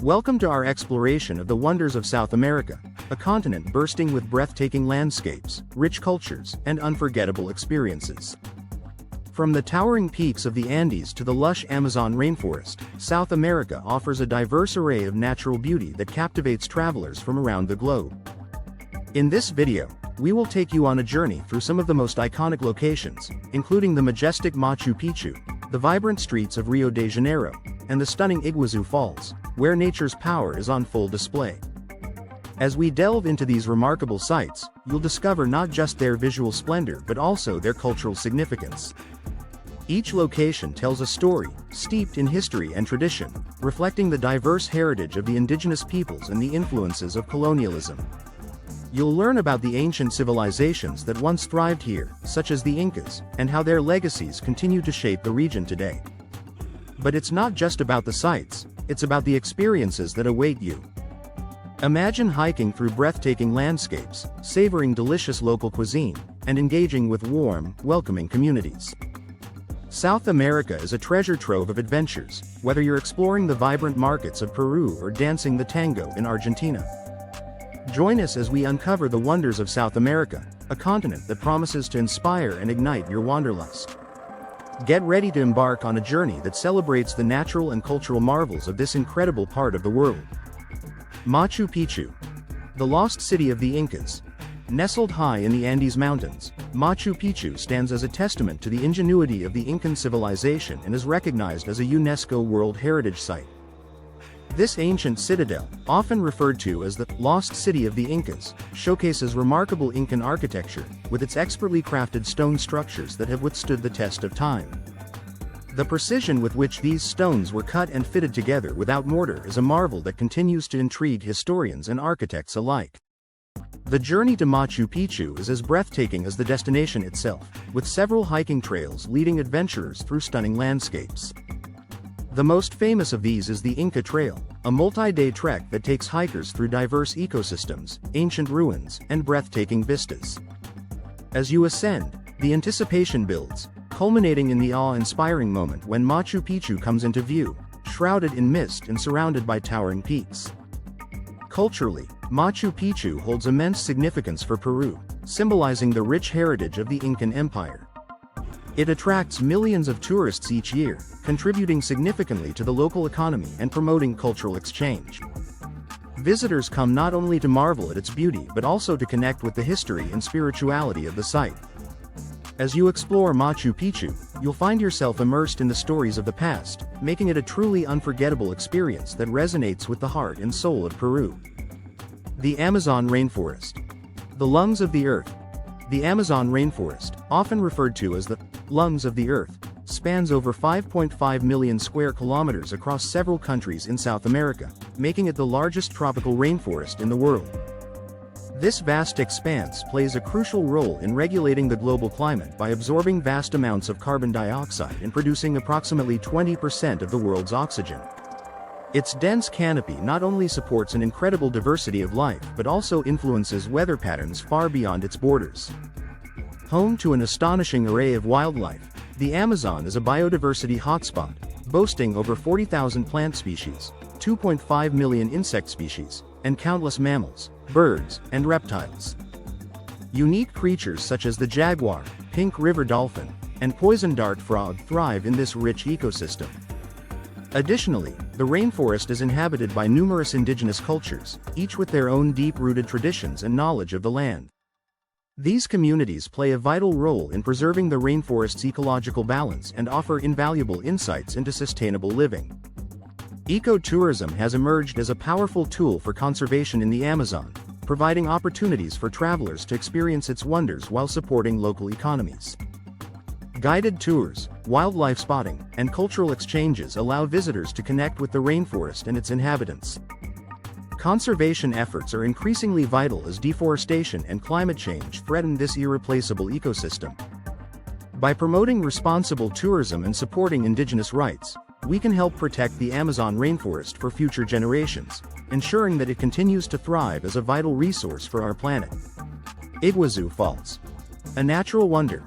Welcome to our exploration of the wonders of South America, a continent bursting with breathtaking landscapes, rich cultures, and unforgettable experiences. From the towering peaks of the Andes to the lush Amazon rainforest, South America offers a diverse array of natural beauty that captivates travelers from around the globe. In this video, we will take you on a journey through some of the most iconic locations, including the majestic Machu Picchu, the vibrant streets of Rio de Janeiro, and the stunning Iguazu Falls, where nature's power is on full display. As we delve into these remarkable sights, you'll discover not just their visual splendor but also their cultural significance. Each location tells a story, steeped in history and tradition, reflecting the diverse heritage of the indigenous peoples and the influences of colonialism. You'll learn about the ancient civilizations that once thrived here, such as the Incas, and how their legacies continue to shape the region today. But it's not just about the sights, it's about the experiences that await you. Imagine hiking through breathtaking landscapes, savoring delicious local cuisine, and engaging with warm, welcoming communities. South America is a treasure trove of adventures, whether you're exploring the vibrant markets of Peru or dancing the tango in Argentina. Join us as we uncover the wonders of South America, a continent that promises to inspire and ignite your wanderlust. Get ready to embark on a journey that celebrates the natural and cultural marvels of this incredible part of the world. Machu Picchu, the lost city of the Incas. Nestled high in the Andes Mountains, Machu Picchu stands as a testament to the ingenuity of the Incan civilization and is recognized as a UNESCO World Heritage Site. This ancient citadel, often referred to as the Lost City of the Incas, showcases remarkable Incan architecture, with its expertly crafted stone structures that have withstood the test of time. The precision with which these stones were cut and fitted together without mortar is a marvel that continues to intrigue historians and architects alike. The journey to Machu Picchu is as breathtaking as the destination itself, with several hiking trails leading adventurers through stunning landscapes. The most famous of these is the Inca Trail, a multi-day trek that takes hikers through diverse ecosystems, ancient ruins, and breathtaking vistas. As you ascend, the anticipation builds, culminating in the awe-inspiring moment when Machu Picchu comes into view, shrouded in mist and surrounded by towering peaks. Culturally, Machu Picchu holds immense significance for Peru, symbolizing the rich heritage of the Incan Empire. It attracts millions of tourists each year, contributing significantly to the local economy and promoting cultural exchange. Visitors come not only to marvel at its beauty but also to connect with the history and spirituality of the site. As you explore Machu Picchu, you'll find yourself immersed in the stories of the past, making it a truly unforgettable experience that resonates with the heart and soul of Peru. The Amazon Rainforest. The lungs of the earth. The Amazon rainforest, often referred to as the lungs of the earth, spans over 5.5 million square kilometers across several countries in South America, making it the largest tropical rainforest in the world. This vast expanse plays a crucial role in regulating the global climate by absorbing vast amounts of carbon dioxide and producing approximately 20% of the world's oxygen. Its dense canopy not only supports an incredible diversity of life but also influences weather patterns far beyond its borders. Home to an astonishing array of wildlife, the Amazon is a biodiversity hotspot, boasting over 40,000 plant species, 2.5 million insect species, and countless mammals, birds, and reptiles. Unique creatures such as the jaguar, pink river dolphin, and poison dart frog thrive in this rich ecosystem. Additionally, the rainforest is inhabited by numerous indigenous cultures, each with their own deep-rooted traditions and knowledge of the land. These communities play a vital role in preserving the rainforest's ecological balance and offer invaluable insights into sustainable living. Ecotourism has emerged as a powerful tool for conservation in the Amazon, providing opportunities for travelers to experience its wonders while supporting local economies. Guided tours, wildlife spotting, and cultural exchanges allow visitors to connect with the rainforest and its inhabitants. Conservation efforts are increasingly vital as deforestation and climate change threaten this irreplaceable ecosystem. By promoting responsible tourism and supporting indigenous rights, we can help protect the Amazon rainforest for future generations, ensuring that it continues to thrive as a vital resource for our planet. Iguazu Falls. A natural wonder.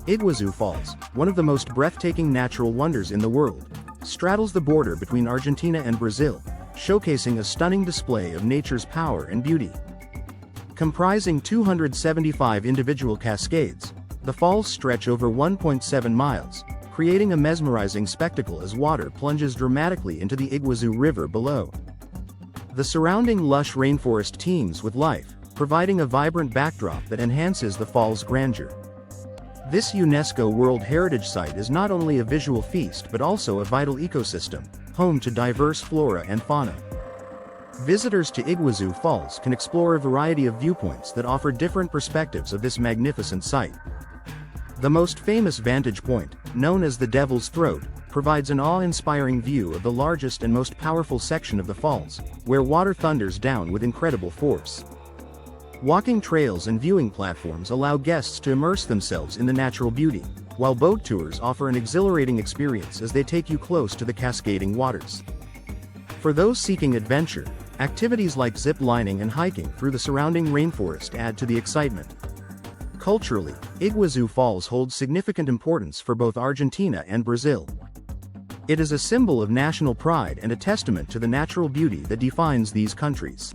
Iguazu Falls, one of the most breathtaking natural wonders in the world, straddles the border between Argentina and Brazil, showcasing a stunning display of nature's power and beauty. Comprising 275 individual cascades, the falls stretch over 1.7 miles, creating a mesmerizing spectacle as water plunges dramatically into the Iguazu River below. The surrounding lush rainforest teems with life, providing a vibrant backdrop that enhances the falls' grandeur. This UNESCO World Heritage Site is not only a visual feast but also a vital ecosystem, home to diverse flora and fauna. Visitors to Iguazu Falls can explore a variety of viewpoints that offer different perspectives of this magnificent site. The most famous vantage point, known as the Devil's Throat, provides an awe-inspiring view of the largest and most powerful section of the falls, where water thunders down with incredible force. Walking trails and viewing platforms allow guests to immerse themselves in the natural beauty, while boat tours offer an exhilarating experience as they take you close to the cascading waters. For those seeking adventure, activities like zip lining and hiking through the surrounding rainforest add to the excitement. Culturally, Iguazu Falls holds significant importance for both Argentina and Brazil. It is a symbol of national pride and a testament to the natural beauty that defines these countries.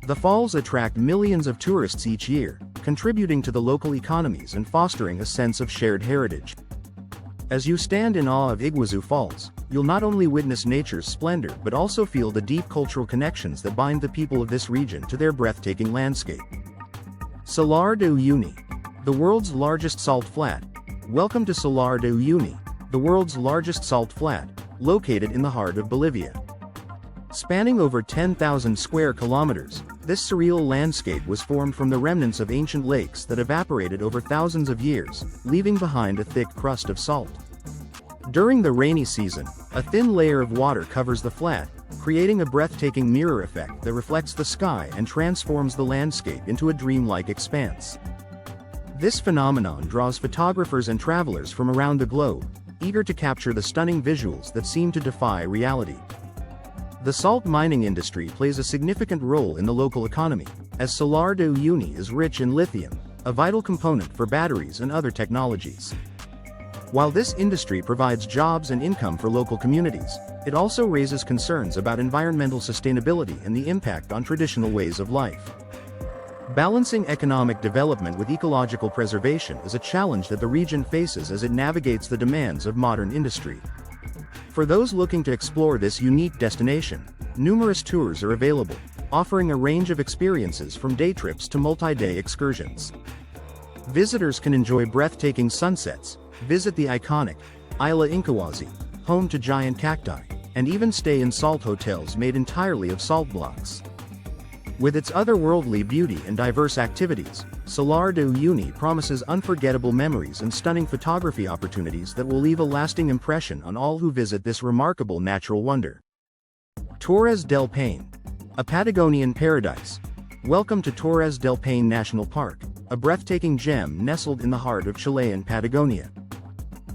The falls attract millions of tourists each year, contributing to the local economies and fostering a sense of shared heritage. As you stand in awe of Iguazu Falls, you'll not only witness nature's splendor but also feel the deep cultural connections that bind the people of this region to their breathtaking landscape. Salar de Uyuni, the world's largest salt flat. Welcome to Salar de Uyuni, the world's largest salt flat, located in the heart of Bolivia. Spanning over 10,000 square kilometers, this surreal landscape was formed from the remnants of ancient lakes that evaporated over thousands of years, leaving behind a thick crust of salt. During the rainy season, a thin layer of water covers the flat, creating a breathtaking mirror effect that reflects the sky and transforms the landscape into a dreamlike expanse. This phenomenon draws photographers and travelers from around the globe, eager to capture the stunning visuals that seem to defy reality. The salt mining industry plays a significant role in the local economy, as Salar de Uyuni is rich in lithium, a vital component for batteries and other technologies. While this industry provides jobs and income for local communities, it also raises concerns about environmental sustainability and the impact on traditional ways of life. Balancing economic development with ecological preservation is a challenge that the region faces as it navigates the demands of modern industry. For those looking to explore this unique destination, numerous tours are available, offering a range of experiences from day trips to multi-day excursions. Visitors can enjoy breathtaking sunsets, visit the iconic Isla Incahuasi, home to giant cacti, and even stay in salt hotels made entirely of salt blocks. With its otherworldly beauty and diverse activities, Salar de Uyuni promises unforgettable memories and stunning photography opportunities that will leave a lasting impression on all who visit this remarkable natural wonder. Torres del Paine, a Patagonian paradise. Welcome to Torres del Paine National Park, a breathtaking gem nestled in the heart of Chilean Patagonia.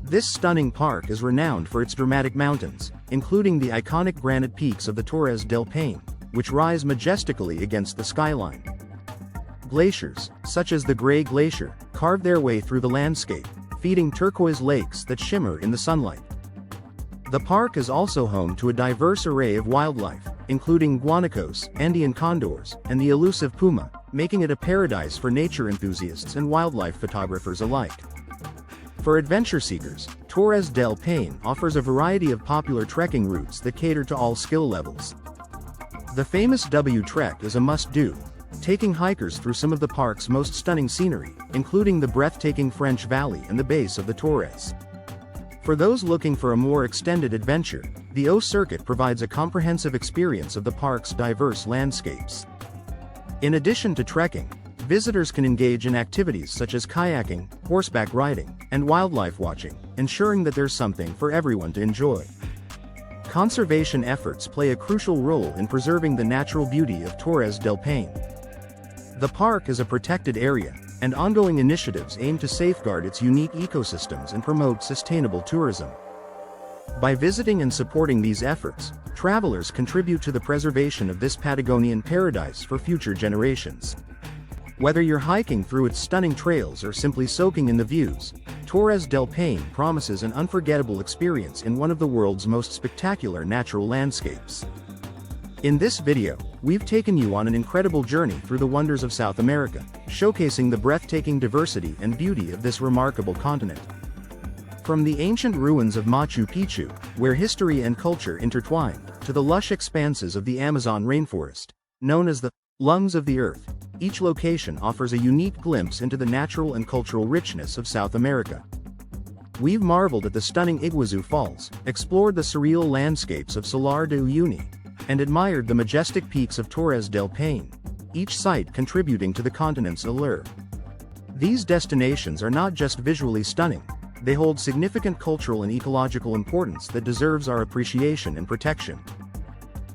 This stunning park is renowned for its dramatic mountains, including the iconic granite peaks of the Torres del Paine, which rise majestically against the skyline. Glaciers, such as the Gray Glacier, carve their way through the landscape, feeding turquoise lakes that shimmer in the sunlight. The park is also home to a diverse array of wildlife, including guanacos, Andean condors, and the elusive puma, making it a paradise for nature enthusiasts and wildlife photographers alike. For adventure seekers, Torres del Paine offers a variety of popular trekking routes that cater to all skill levels. The famous W Trek is a must-do, taking hikers through some of the park's most stunning scenery, including the breathtaking French Valley and the base of the Torres. For those looking for a more extended adventure, the O Circuit provides a comprehensive experience of the park's diverse landscapes. In addition to trekking, visitors can engage in activities such as kayaking, horseback riding, and wildlife watching, ensuring that there's something for everyone to enjoy. Conservation efforts play a crucial role in preserving the natural beauty of Torres del Paine. The park is a protected area, and ongoing initiatives aim to safeguard its unique ecosystems and promote sustainable tourism. By visiting and supporting these efforts, travelers contribute to the preservation of this Patagonian paradise for future generations. Whether you're hiking through its stunning trails or simply soaking in the views, Torres del Paine promises an unforgettable experience in one of the world's most spectacular natural landscapes. In this video, we've taken you on an incredible journey through the wonders of South America, showcasing the breathtaking diversity and beauty of this remarkable continent. From the ancient ruins of Machu Picchu, where history and culture intertwine, to the lush expanses of the Amazon rainforest, known as the lungs of the earth, each location offers a unique glimpse into the natural and cultural richness of South America. We've marveled at the stunning Iguazu Falls, explored the surreal landscapes of Salar de Uyuni, and admired the majestic peaks of Torres del Paine, each site contributing to the continent's allure. These destinations are not just visually stunning, they hold significant cultural and ecological importance that deserves our appreciation and protection.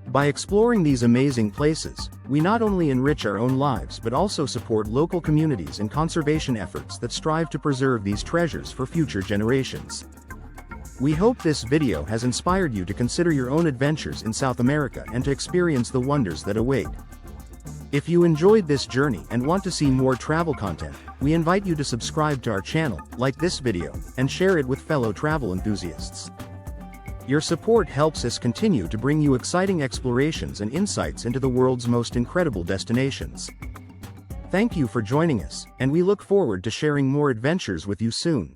By exploring these amazing places, we not only enrich our own lives but also support local communities and conservation efforts that strive to preserve these treasures for future generations. We hope this video has inspired you to consider your own adventures in South America and to experience the wonders that await. If you enjoyed this journey and want to see more travel content, we invite you to subscribe to our channel, like this video, and share it with fellow travel enthusiasts. Your support helps us continue to bring you exciting explorations and insights into the world's most incredible destinations. Thank you for joining us, and we look forward to sharing more adventures with you soon.